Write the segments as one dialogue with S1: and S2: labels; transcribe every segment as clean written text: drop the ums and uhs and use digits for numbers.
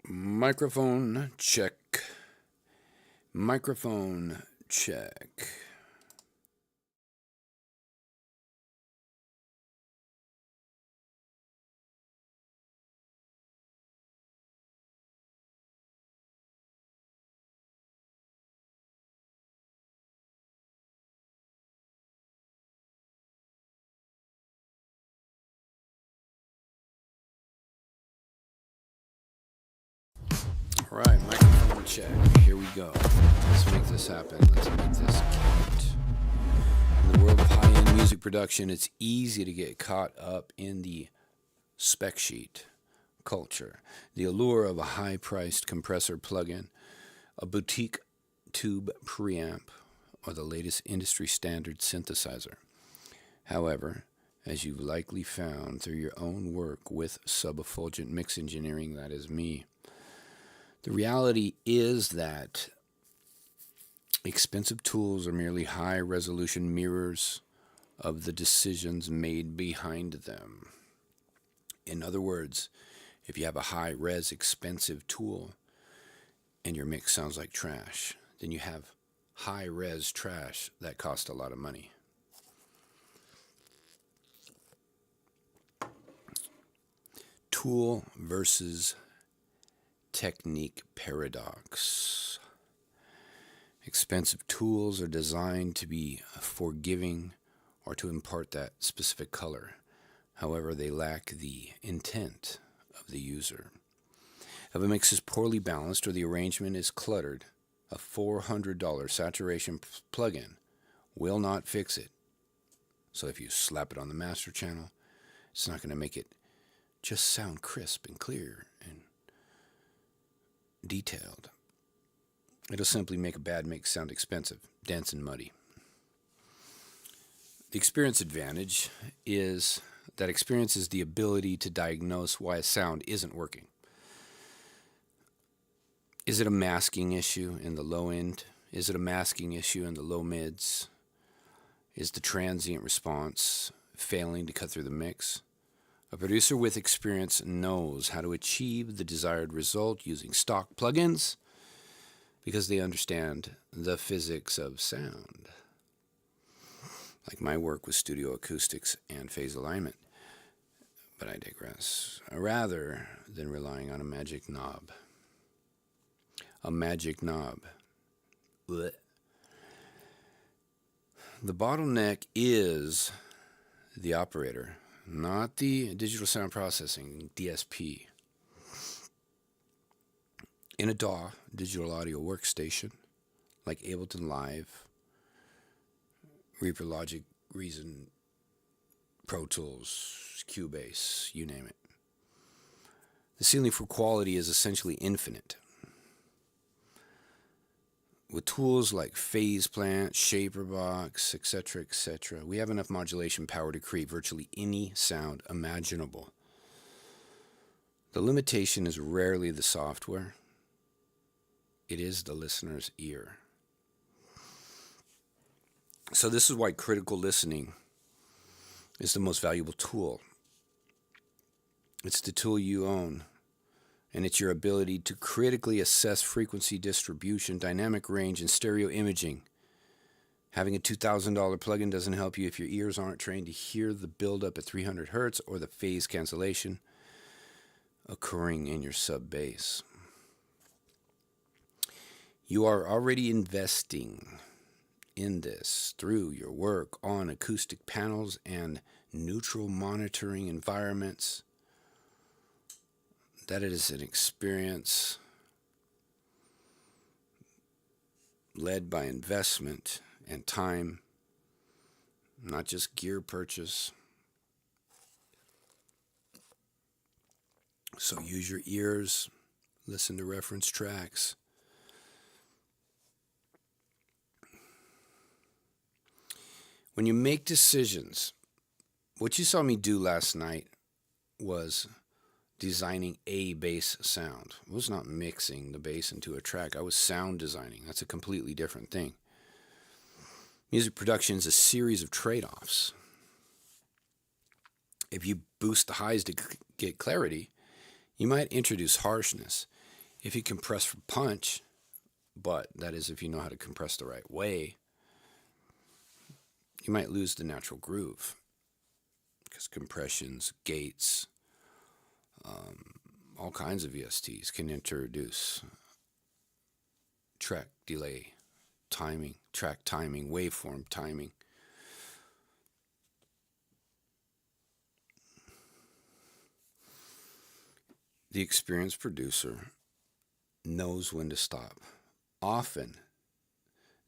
S1: Microphone check. Microphone check. All right, microphone check. Here we go. Let's make this happen. Let's make this count. In the world of high-end music production, it's easy to get caught up in the spec sheet culture, the allure of a high-priced compressor plugin, a boutique tube preamp, or the latest industry standard synthesizer. However, as you've likely found through your own work with Subeffulgent Mix Engineering, that is me, the reality is that expensive tools are merely high-resolution mirrors of the decisions made behind them. In other words, if you have a high-res expensive tool and your mix sounds like trash, then you have high-res trash that costs a lot of money. Tool versus technique paradox. Expensive tools are designed to be forgiving or to impart that specific color. However, they lack the intent of the user. If a mix is poorly balanced or the arrangement is cluttered, a $400 saturation plugin will not fix it. So if you slap it on the master channel, it's not going to make it just sound crisp and clear and detailed. It'll simply make a bad mix sound expensive, dense, and muddy. The experience advantage is that experience is the ability to diagnose why a sound isn't working. Is it a masking issue in the low end? Is it a masking issue in the low mids? Is the transient response failing to cut through the mix? A producer with experience knows how to achieve the desired result using stock plugins because they understand the physics of sound, like my work with studio acoustics and phase alignment. But I digress. Rather than relying on a magic knob. A magic knob. Blech. The bottleneck is the operator, not the digital sound processing, DSP. In a DAW, digital audio workstation, like Ableton Live, Reaper, Logic, Reason, Pro Tools, Cubase, you name it, the ceiling for quality is essentially infinite. With tools like Phase Plant, Shaperbox, etc., we have enough modulation power to create virtually any sound imaginable. The limitation is rarely the software. It is the listener's ear. So this is why critical listening is the most valuable tool. It's the tool you own, and it's your ability to critically assess frequency distribution, dynamic range, and stereo imaging. Having a $2,000 plugin doesn't help you if your ears aren't trained to hear the buildup at 300 hertz or the phase cancellation occurring in your sub bass. You are already investing in this through your work on acoustic panels and neutral monitoring environments. That it is an experience led by investment and time, not just gear purchase. So use your ears, listen to reference tracks. When you make decisions, what you saw me do last night was designing a bass sound. I was not mixing the bass into a track. I was sound designing. That's a completely different thing. Music production is a series of trade-offs. If you boost the highs to get clarity, you might introduce harshness. If you compress for punch, but that is if you know how to compress the right way, you might lose the natural groove because compressions, gates, all kinds of VSTs can introduce track delay, timing, track timing, waveform timing. The experienced producer knows when to stop. Often,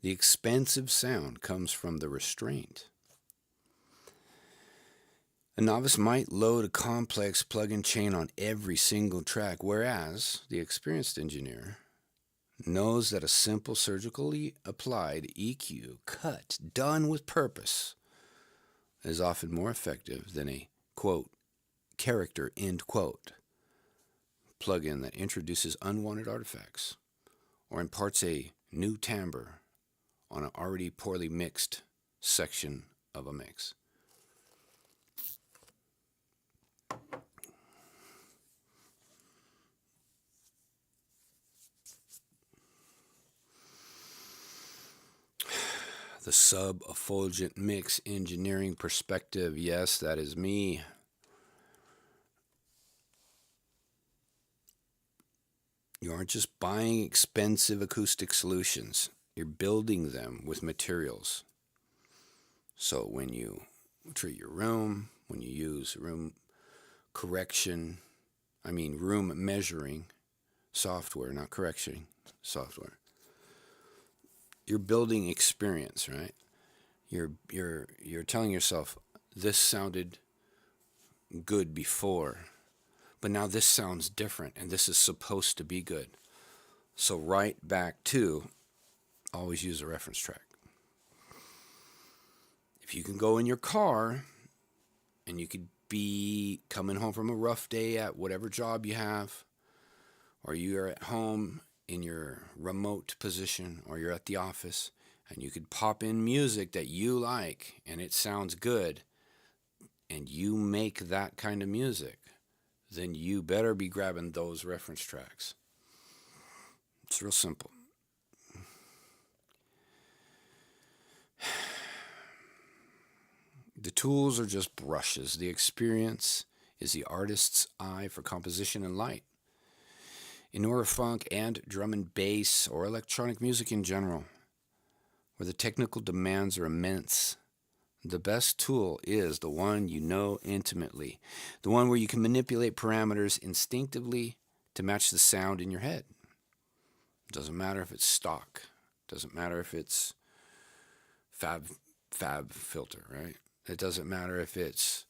S1: the expensive sound comes from the restraint. A novice might load a complex plug-in chain on every single track, whereas the experienced engineer knows that a simple surgically applied EQ cut done with purpose is often more effective than a, quote, character, end quote, plug-in that introduces unwanted artifacts or imparts a new timbre on an already poorly mixed section of a mix. The sub-effulgent mix engineering perspective. Yes, that is me. You aren't just buying expensive acoustic solutions. You're building them with materials. So when you treat your room, when you use room measuring software, not correction software, you're building experience, right? You're telling yourself, this sounded good before, but now this sounds different, and this is supposed to be good. So right back to, always use a reference track. If you can go in your car, and you could be coming home from a rough day at whatever job you have, or you're at home in your remote position, or you're at the office, and you could pop in music that you like, and it sounds good, and you make that kind of music, then you better be grabbing those reference tracks. It's real simple. The tools are just brushes. The experience is the artist's eye for composition and light. In Neurofunk and drum and bass, or electronic music in general, where the technical demands are immense, the best tool is the one you know intimately, the one where you can manipulate parameters instinctively to match the sound in your head. It doesn't matter if it's stock. It doesn't matter if it's fab filter, right? It doesn't matter if it's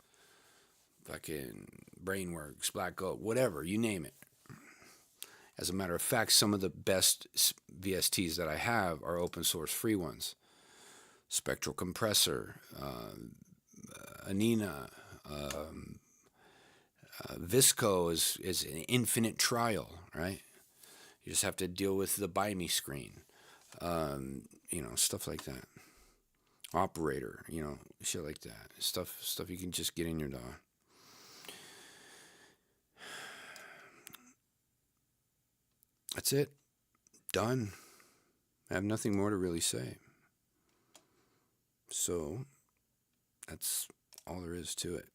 S1: fucking Brainworks, Black Goat, whatever, you name it. As a matter of fact, some of the best VSTs that I have are open source free ones. Spectral Compressor, Anina, Visco is an infinite trial, right? You just have to deal with the buy me screen, stuff like that. Operator, shit like that. Stuff you can just get in your DAW. That's it. Done. I have nothing more to really say. So, that's all there is to it.